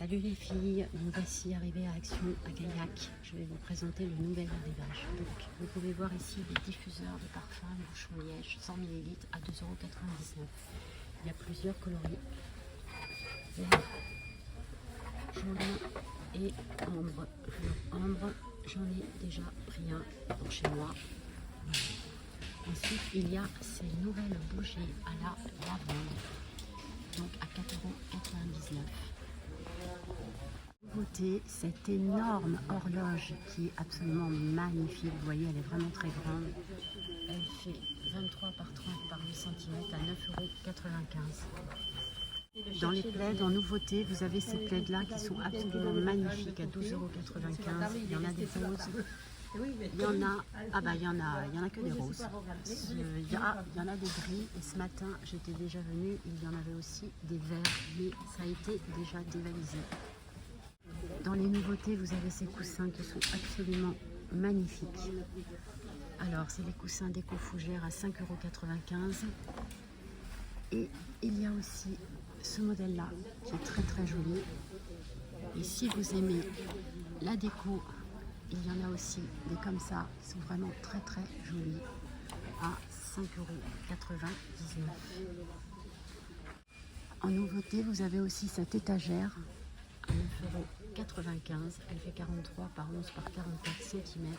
Salut les filles, donc voici arrivé à Action à Gaillac. Je vais vous présenter le nouvel arrivage. Donc vous pouvez voir ici des diffuseurs de parfums Bouchon Liège 100 ml à 2,99 €. Il y a plusieurs coloris, vert, jaune et ambre. Alors, ambre, j'en ai déjà pris un pour chez moi. Ensuite, il y a ces nouvelles bougies à la lavande, donc à 4,99 €. Nouveauté, cette énorme horloge qui est absolument magnifique. Vous voyez, elle est vraiment très grande. Elle fait 23 par 30 par 8 cm à 9,95 €. Dans les plaids, en nouveauté, vous avez ces plaids-là qui sont absolument magnifiques à 12,95 €. Il y en a des roses. Il y en a, il y en a que des roses. Il y en a des gris. Et ce matin, j'étais déjà venue, il y en avait aussi des verts, mais ça a été déjà dévalisé. Dans les nouveautés, vous avez ces coussins qui sont absolument magnifiques. Alors, c'est les coussins déco fougère à 5,95 €. Et il y a aussi ce modèle-là qui est très très joli. Et si vous aimez la déco, il y en a aussi des comme ça qui sont vraiment très très jolis à 5,99 €. En nouveauté, vous avez aussi cette étagère à 9,95 €. Elle fait 43 par 11 par 44 cm.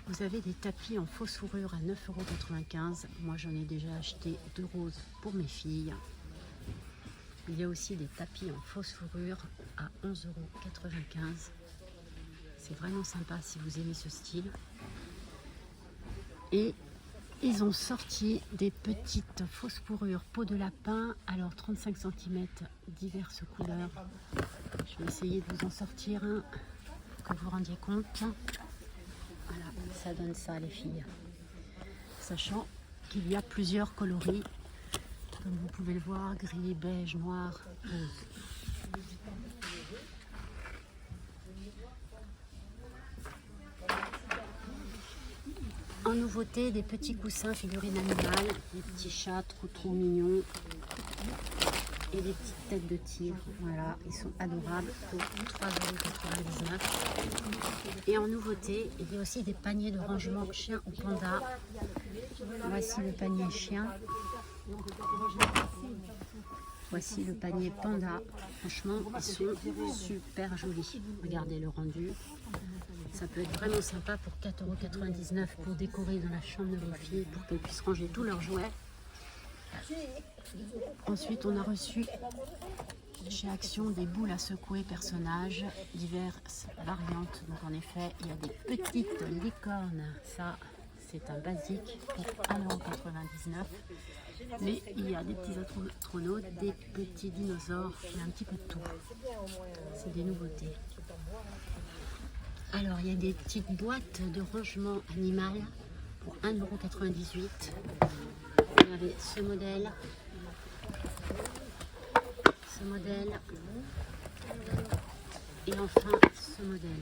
Vous avez des tapis en fausse fourrure à 9,95 €. Moi, j'en ai déjà acheté 2 roses pour mes filles. Il y a aussi des tapis en fausse fourrure à 11,95 €. C'est vraiment sympa si vous aimez ce style. Et ils ont sorti des petites fausses fourrures peau de lapin, alors 35 cm, diverses couleurs. Je vais essayer de vous en sortir un pour que vous vous rendiez compte. Voilà, ça donne ça les filles. Sachant qu'il y a plusieurs coloris, comme vous pouvez le voir, gris, beige, noir, rose. En nouveauté, des petits coussins figurines animales, des petits chats trop mignons et des petites têtes de tigre. Voilà, ils sont adorables pour 3,99 €. Et en nouveauté, il y a aussi des paniers de rangement chien ou panda. Voici le panier chien. Voici le panier panda. Franchement, ils sont super jolis. Regardez le rendu. Ça peut être vraiment sympa pour 4,99 € pour décorer dans la chambre de vos filles, pour qu'elles puissent ranger tous leurs jouets. Ensuite, on a reçu chez Action des boules à secouer personnages, diverses variantes. Donc en effet, il y a des petites licornes. Ça, c'est un basique pour 1,99 €. Mais il y a des petits astronautes, des petits dinosaures, il y a un petit peu de tout. C'est des nouveautés. Alors, il y a des petites boîtes de rangement animal pour 1,98 €. Vous avez ce modèle, et enfin ce modèle.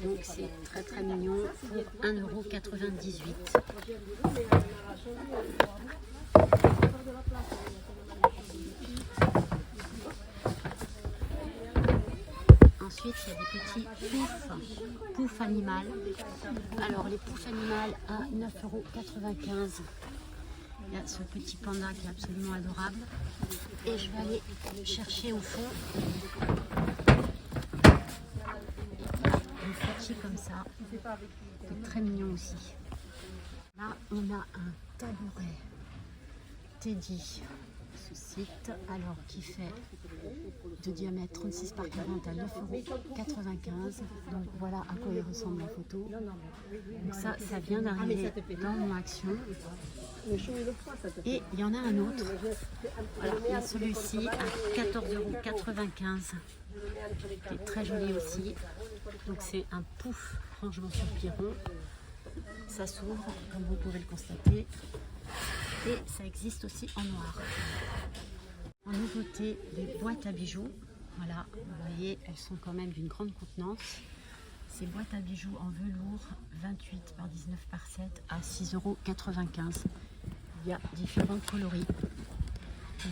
Donc c'est très très mignon pour 1,98 €. Ensuite, il y a des petits poufs animales. Alors, les poufs animales à 9,95 €. Il y a ce petit panda qui est absolument adorable. Et je vais aller chercher au fond un petit comme ça, qui est très mignon aussi. Là, on a un tabouret Teddy. Ce site, alors qui fait de diamètre 36 par 40 à 9,95 €. Donc voilà à quoi il ressemble la photo. Donc ça vient d'arriver dans mon Action. Et il y en a un autre. Voilà, il y a celui-ci à 14,95 €, qui est très joli aussi. Donc c'est un pouf rangement sur piron. Ça s'ouvre, comme vous pouvez le constater. Et ça existe aussi en noir. En nouveauté, des boîtes à bijoux. Voilà, vous voyez, elles sont quand même d'une grande contenance. Ces boîtes à bijoux en velours, 28 par 19 par 7 à 6,95 €. il y a différents coloris.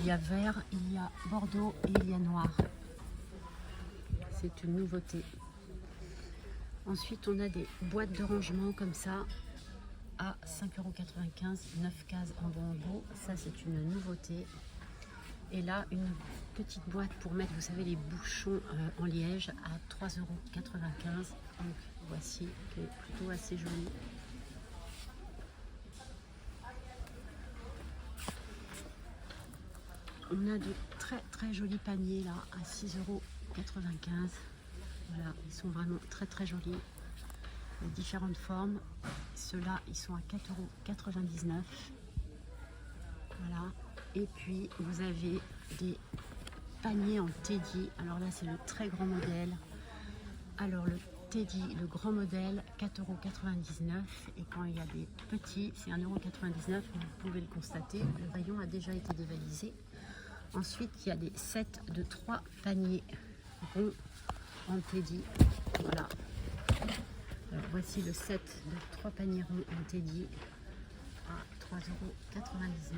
Il y a vert, il y a bordeaux et il y a noir. C'est une nouveauté. Ensuite, on a des boîtes de rangement comme ça à 5,95 €, 9 cases en bambou. Ça, c'est une nouveauté. Et là, une petite boîte pour mettre, vous savez, les bouchons en liège à 3,95 €. Donc, voici, qui est plutôt assez joli. On a de très très jolis paniers là à 6,95 €. Voilà, ils sont vraiment très très jolis. De différentes formes. Ceux-là, ils sont à 4,99 €. Voilà. Et puis vous avez des paniers en Teddy. Alors là, c'est le très grand modèle. Alors le Teddy, le grand modèle, 4,99 €. Et quand il y a des petits, c'est 1,99 €. Vous pouvez le constater, le rayon a déjà été dévalisé. Ensuite, il y a des sets de 3 paniers ronds en Teddy. Voilà. Alors, voici le set de 3 paniers ronds en Teddy à 3,99 €.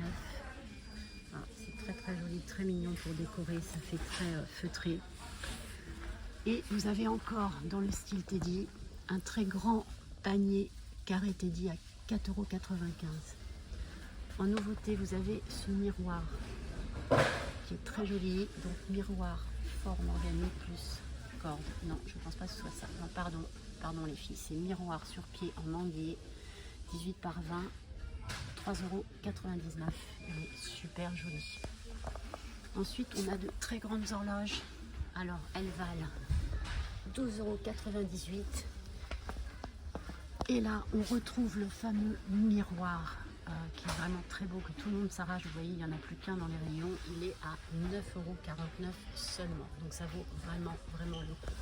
Ah, c'est très très joli, très mignon pour décorer, ça fait très feutré. Et vous avez encore dans le style Teddy un très grand panier carré Teddy à 4,95 €. En nouveauté, vous avez ce miroir qui est très joli, donc miroir forme organique plus corde. Non, je pense pas que ce soit ça. Non, pardon les filles, c'est miroir sur pied en manguier, 18 par 20, 3,99 €. Il est super joli. Ensuite, on a de très grandes horloges. Alors, elles valent 12,98 €. Et là, on retrouve le fameux miroir qui est vraiment très beau, que tout le monde s'arrache. Vous voyez, il n'y en a plus qu'un dans les rayons. Il est à 9,49 € seulement. Donc ça vaut vraiment, vraiment le coup.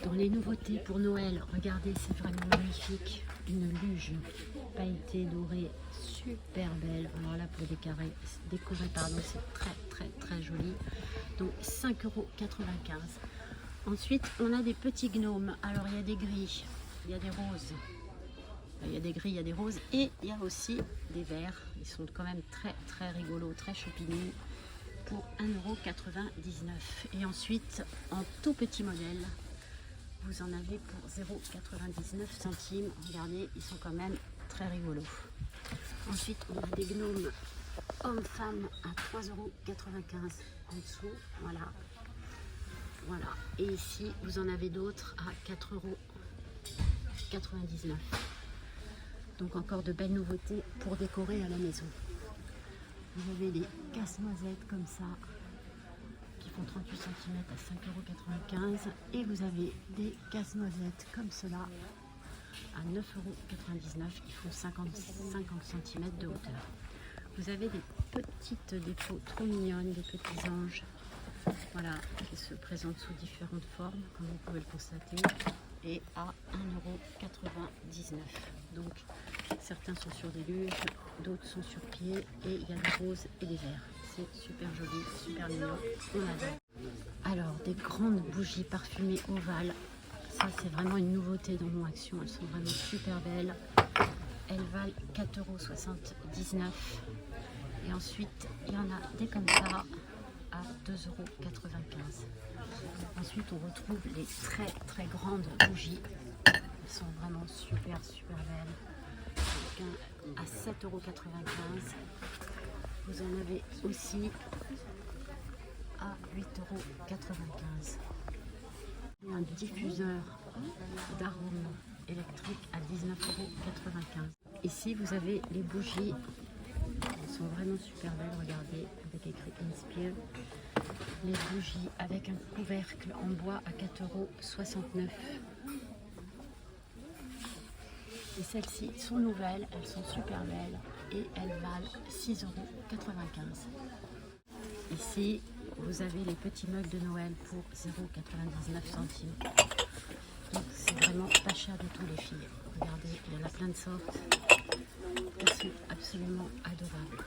Dans les nouveautés pour Noël, regardez, c'est vraiment magnifique. Une luge pailletée, dorée, super belle. Alors là, pour décorer, c'est très, très, très joli. Donc 5,95 €. Ensuite, on a des petits gnomes. Alors, il y a des gris, il y a des roses. Il y a des gris, il y a des roses et il y a aussi des verts. Ils sont quand même très très rigolos, très choupinous pour 1,99 €. Et ensuite, en tout petit modèle, vous en avez pour 0,99 centimes. Regardez, ils sont quand même très rigolos. Ensuite, on a des gnomes hommes-femmes à 3,95 € en dessous. Voilà. Voilà. Et ici, vous en avez d'autres à 4,99 €. Donc encore de belles nouveautés pour décorer à la maison. Vous avez des casse-noisettes comme ça qui font 38 cm à 5,95 € et vous avez des casse-noisettes comme cela à 9,99 € qui font 50 cm de hauteur. Vous avez des petites défauts trop mignonnes, des petits anges, voilà, qui se présentent sous différentes formes, comme vous pouvez le constater, et à 1,99 €. Donc certains sont sur des luges, d'autres sont sur pied, et il y a des roses et des verts. C'est super joli, super mignon, on adore. Alors, des grandes bougies parfumées ovales. Ça, c'est vraiment une nouveauté dans mon action. Elles sont vraiment super belles. Elles valent 4,79 €. Et ensuite, il y en a des comme ça à 2,95 €. Ensuite, on retrouve les très très grandes bougies. Elles sont vraiment super super belles. À 7,95 €. Vous en avez aussi à 8,95 €. Et un diffuseur d'arômes électrique à 19,95 €. Ici, vous avez les bougies. Elles sont vraiment super belles, regardez, avec écrit Inspire. Les bougies avec un couvercle en bois à 4,69 €. Et celles-ci sont nouvelles, elles sont super belles et elles valent 6,95 €. Ici, vous avez les petits mugs de Noël pour 0,99 centimes. Donc c'est vraiment pas cher du tout les filles. Regardez, il y en a plein de sortes. Elles sont absolument adorables.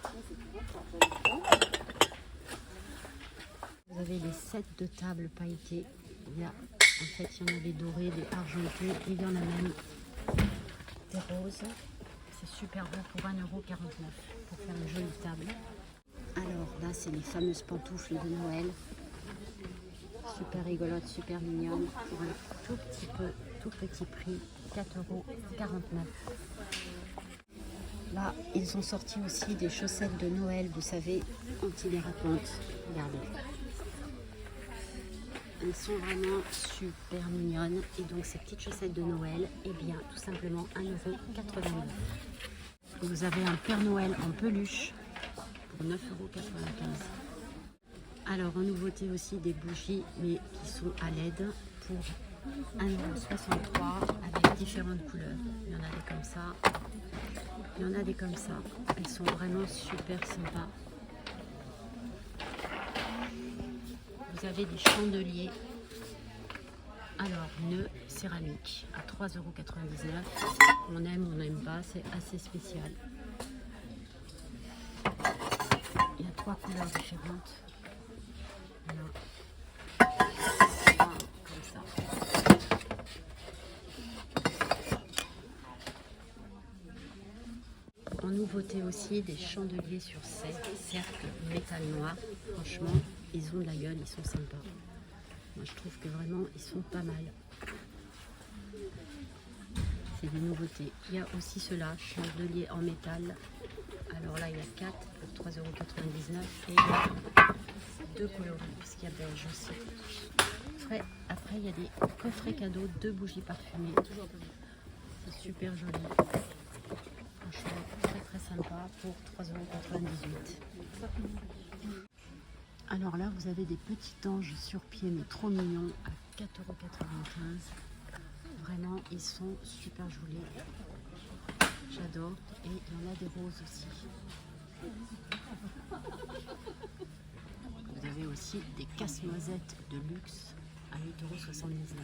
Vous avez les sets de table pailletées. Il y a, en fait, il y en a des dorés, des argentés et il y en a même des roses. C'est super beau pour 1,49 €. pour faire une jolie table. Alors là, c'est les fameuses pantoufles de Noël. Super rigolotes, super mignonnes. Pour un tout petit prix, 4,49 €. Là, ils ont sorti aussi des chaussettes de Noël, vous savez, anti-dérapantes. Regardez. Elles sont vraiment super mignonnes. Et donc, ces petites chaussettes de Noël, eh bien, tout simplement 1,89 €. Vous avez un Père Noël en peluche pour 9,95 €. Alors, en nouveauté aussi, des bougies, mais qui sont à LED pour 1,63 € avec différentes couleurs. Il y en a des comme ça. Il y en a des comme ça. Elles sont vraiment super sympas. Vous avez des chandeliers. Alors, nœud céramique à 3,99 €. On aime, on n'aime pas, c'est assez spécial. Il y a 3 couleurs différentes. Voilà. Comme ça. En nouveauté aussi, des chandeliers sur cercle métal noir. Franchement, ils ont de la gueule, ils sont sympas. Moi, je trouve que vraiment, ils sont pas mal. C'est des nouveautés. Il y a aussi ceux-là, chandeliers en métal. Alors là, il y a 4 pour 3,99 € et il y a 2 coloris, parce qu'il y a beige aussi. Après, il y a des coffrets cadeaux, 2 bougies parfumées. C'est super joli. Franchement, très sympa pour 3,98 €. Alors là, vous avez des petits anges sur pied, mais trop mignons, à 4,95 €. Vraiment, ils sont super jolis. J'adore. Et il y en a des roses aussi. Vous avez aussi des casse-noisettes de luxe à 8,79 €.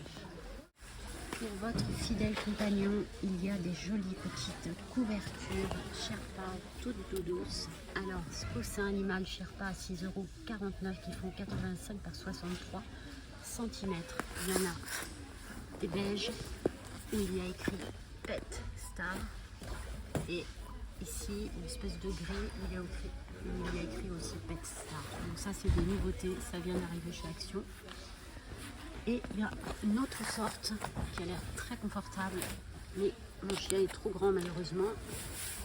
Pour votre fidèle compagnon, il y a des jolies petites couvertures Sherpa, toutes douces. Alors, coussin animal Sherpa à 6,49 € qui font 85 par 63 cm. Il y en a des beiges où il y a écrit Pet Star. Et ici, une espèce de gris où il y a écrit aussi Pet Star. Donc ça, c'est des nouveautés. Ça vient d'arriver chez Action. Et il y a une autre sorte qui a l'air très confortable, mais mon chien est trop grand malheureusement,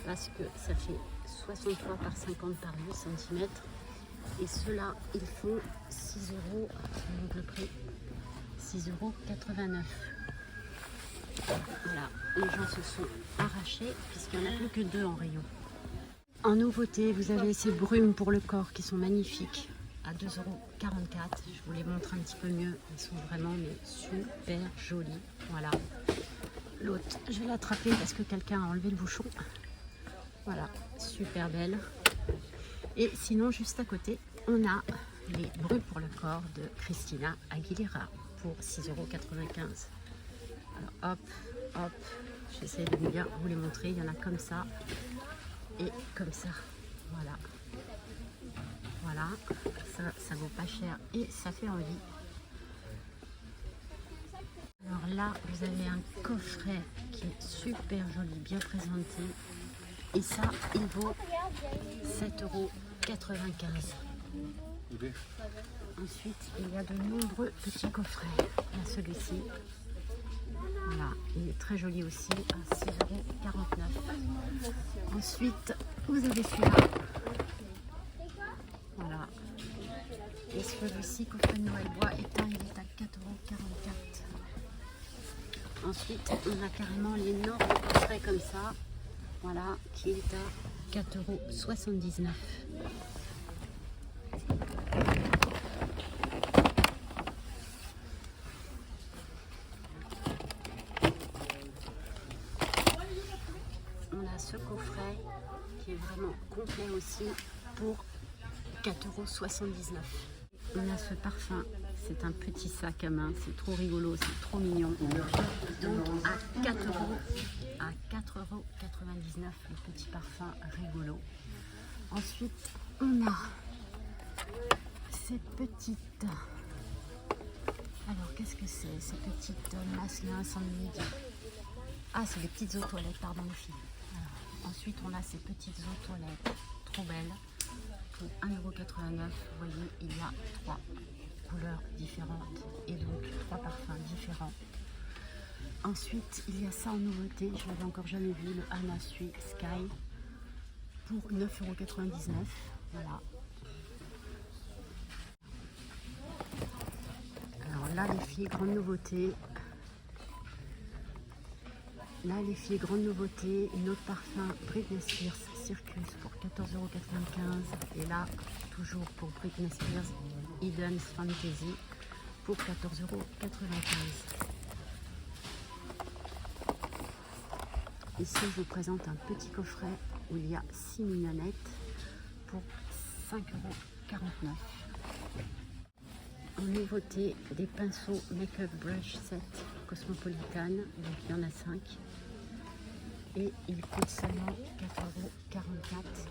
parce que ça fait 63 par 50 par 8 cm. Et ceux-là, ils font 6 €, donc le prix, 6,89 €. Voilà, les gens se sont arrachés, puisqu'il n'y en a plus que 2 en rayon. En nouveauté, vous avez ces brumes pour le corps qui sont magnifiques. À 2,44 €. Je vous les montre un petit peu mieux. Ils sont vraiment mais super jolis. Voilà. L'autre, je vais l'attraper parce que quelqu'un a enlevé le bouchon. Voilà, super belle. Et sinon, juste à côté, on a les brumes pour le corps de Christina Aguilera pour 6,95 €. Alors hop, j'essaie de bien vous les montrer. Il y en a comme ça et comme ça. Voilà. Voilà, ça vaut pas cher et ça fait envie. Alors là, vous avez un coffret qui est super joli, bien présenté. Et ça, il vaut 7,95 €. Ensuite, il y a de nombreux petits coffrets. Il y a celui-ci. Voilà, il est très joli aussi, à 6,49 €. Ensuite, vous avez celui-là. Voilà. Et celui-ci, coffret de Noël bois éteint, il est à 4,44 €. Ensuite, on a carrément l'énorme coffret comme ça, voilà, qui est à 4,79 €. On a ce coffret qui est vraiment complet aussi pour 4,79 €. On a ce parfum, c'est un petit sac à main, c'est trop rigolo, c'est trop mignon. Donc à 4,99 € le petit parfum rigolo. Ensuite, on a ces petites... Alors, qu'est-ce que c'est ces petites masques là, sans midi? Ah, c'est des petites eaux toilettes, pardon les filles. Alors, Ensuite, on a ces petites eaux toilettes, trop belles, pour 1,89 €. Vous voyez, il y a 3 couleurs différentes et donc 3 parfums différents. Ensuite, il y a ça en nouveauté, je l'avais encore jamais vu, le Anna Sui Sky pour 9,99 €. Voilà. Alors là, les filles, grande nouveauté. Là, les filles, grande nouveauté, une autre parfum Britney Spears Circus pour 14,95 €. Et là, toujours pour Britney Spears, Eden's Fantasy pour 14,95 €. Ici, je vous présente un petit coffret où il y a 6 mignonnettes pour 5,49 €. En nouveauté, des pinceaux Make-up Brush Set Cosmopolitan, donc il y en a 5. Et il coûte seulement 4,44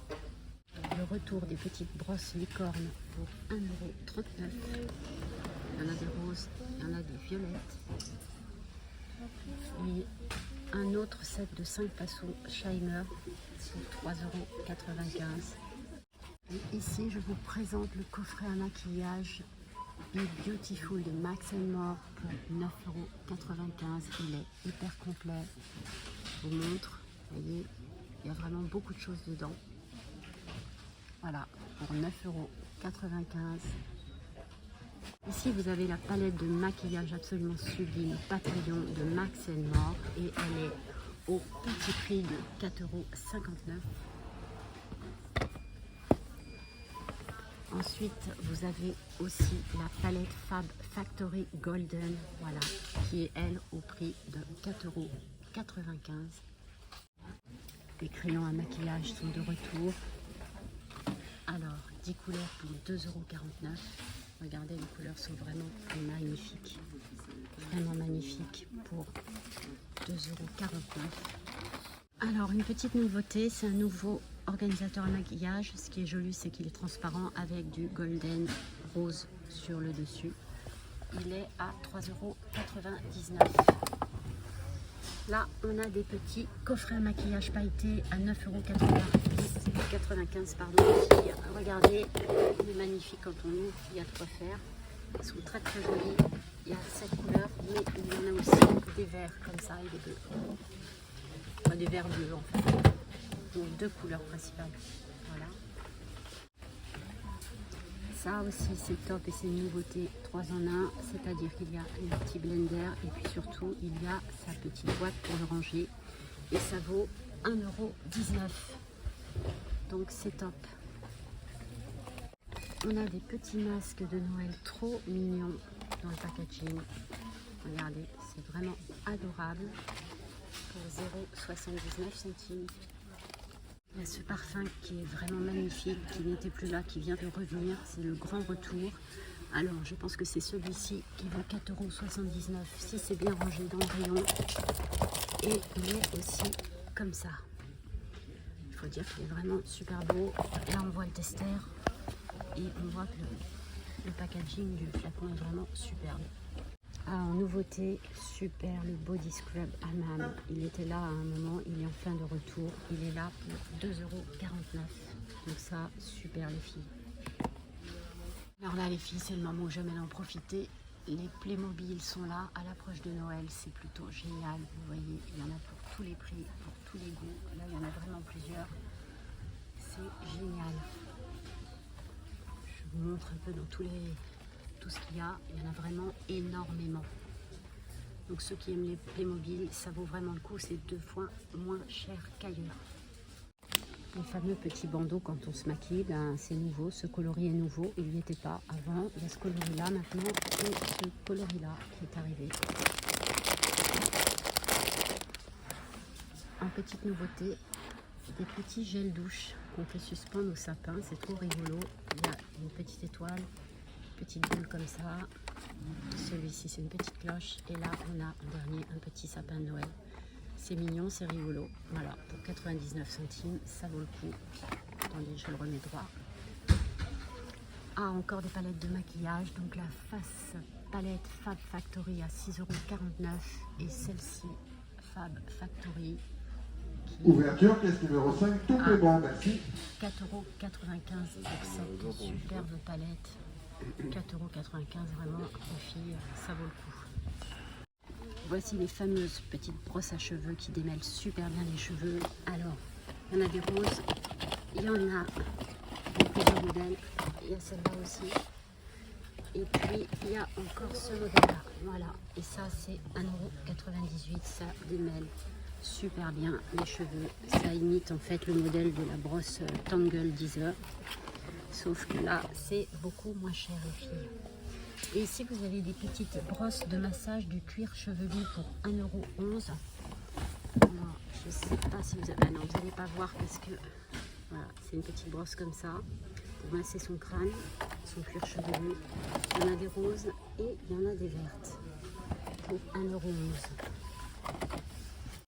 €. Le retour des petites brosses licornes pour 1,39 €. Il y en a des roses, il y en a des violettes. Et un autre set de 5 pinceaux Shiner pour 3,95 €. Et ici, je vous présente le coffret à maquillage Be Beautiful de Max & More pour 9,95 €. Il est hyper complet. Je vous montre, vous voyez, il y a vraiment beaucoup de choses dedans. Voilà, pour 9,95 €. Ici, vous avez la palette de maquillage absolument sublime Papillon de Max & More et elle est au petit prix de 4,59 €. Ensuite, vous avez aussi la palette Fab Factory Golden, voilà, qui est elle au prix de 4,95 €. Les crayons à maquillage sont de retour. Alors, 10 couleurs pour 2,49 €. Regardez, les couleurs sont vraiment magnifiques. Vraiment magnifiques pour 2,49 €. Alors, une petite nouveauté, c'est un nouveau organisateur à maquillage. Ce qui est joli, c'est qu'il est transparent avec du golden rose sur le dessus. Il est à 3,99 €. Là, on a des petits coffrets à maquillage pailletés à 9,95 €. Regardez, il est magnifique quand on ouvre, il y a de quoi faire. Ils sont très très jolis. Il y a 7 couleurs, mais il y en a aussi des verts comme ça et des bleus. Enfin, des verts bleus en fait. Donc 2 couleurs principales. Voilà. Ça aussi c'est top et c'est une nouveauté 3 en 1, c'est-à-dire qu'il y a un petit blender et puis surtout il y a sa petite boîte pour le ranger et ça vaut 1,19 €. Donc c'est top. On a des petits masques de Noël trop mignons dans le packaging. Regardez, c'est vraiment adorable pour 0,79 €. Il y a ce parfum qui est vraiment magnifique, qui n'était plus là, qui vient de revenir. C'est le grand retour. Alors, je pense que c'est celui-ci qui vaut 4,79 € si c'est bien rangé dans le rayon. Et il est aussi comme ça. Il faut dire qu'il est vraiment super beau. Là, on voit le tester et on voit que le packaging du flacon est vraiment superbe. Ah, en nouveauté, super le Body Scrub Hammam. Il était là à un moment, il est en fin de retour. Il est là pour 2,49 €. Donc ça, super les filles. Alors là les filles, c'est le moment où j'aime en profiter. Les Playmobil sont là à l'approche de Noël, c'est plutôt génial. Vous voyez, il y en a pour tous les prix, pour tous les goûts. Là, il y en a vraiment plusieurs. C'est génial. Je vous montre un peu dans tout ce qu'il y a. Il y en a vraiment énormément. Donc ceux qui aiment les Playmobil, ça vaut vraiment le coup. C'est 2 fois moins cher qu'ailleurs. Les fameux petits bandeaux quand on se maquille, ben, c'est nouveau. Ce coloris est nouveau. Il n'y était pas avant. Il y a ce coloris là maintenant et ce coloris là qui est arrivé. En petite nouveauté, des petits gels douche qu'on peut suspendre au sapin. C'est trop rigolo. Il y a une petite étoile, une petite boule comme ça. Celui-ci, c'est une petite cloche. Et là, on a en dernier un petit sapin de Noël. C'est mignon, c'est rigolo. Voilà, pour 99 centimes, ça vaut le coup. Attendez, je le remets droit. Ah, encore des palettes de maquillage. Donc la face palette Fab Factory à 6,49 € et celle-ci Fab Factory qui Ouverture, pièce numéro 5, tout est bon, merci. 4,95 € pour cette superbe palette. 4,95 € vraiment, les filles, ça vaut le coup. Voici les fameuses petites brosses à cheveux qui démêlent super bien les cheveux. Alors, il y en a des roses, il y en a de plusieurs modèles, il y a celle-là aussi. Et puis, il y a encore ce modèle-là, voilà. Et ça, c'est 1,98 €, ça démêle super bien les cheveux. Ça imite en fait le modèle de la brosse Tangle Deezer. Sauf que là, c'est beaucoup moins cher, les filles. Et ici, vous avez des petites brosses de massage du cuir chevelu pour 1,11 €. Alors, je ne sais pas si vous avez... Ah non, vous n'allez pas voir parce que... Voilà, c'est une petite brosse comme ça pour masser son crâne, son cuir chevelu. Il y en a des roses et il y en a des vertes pour 1,11 €.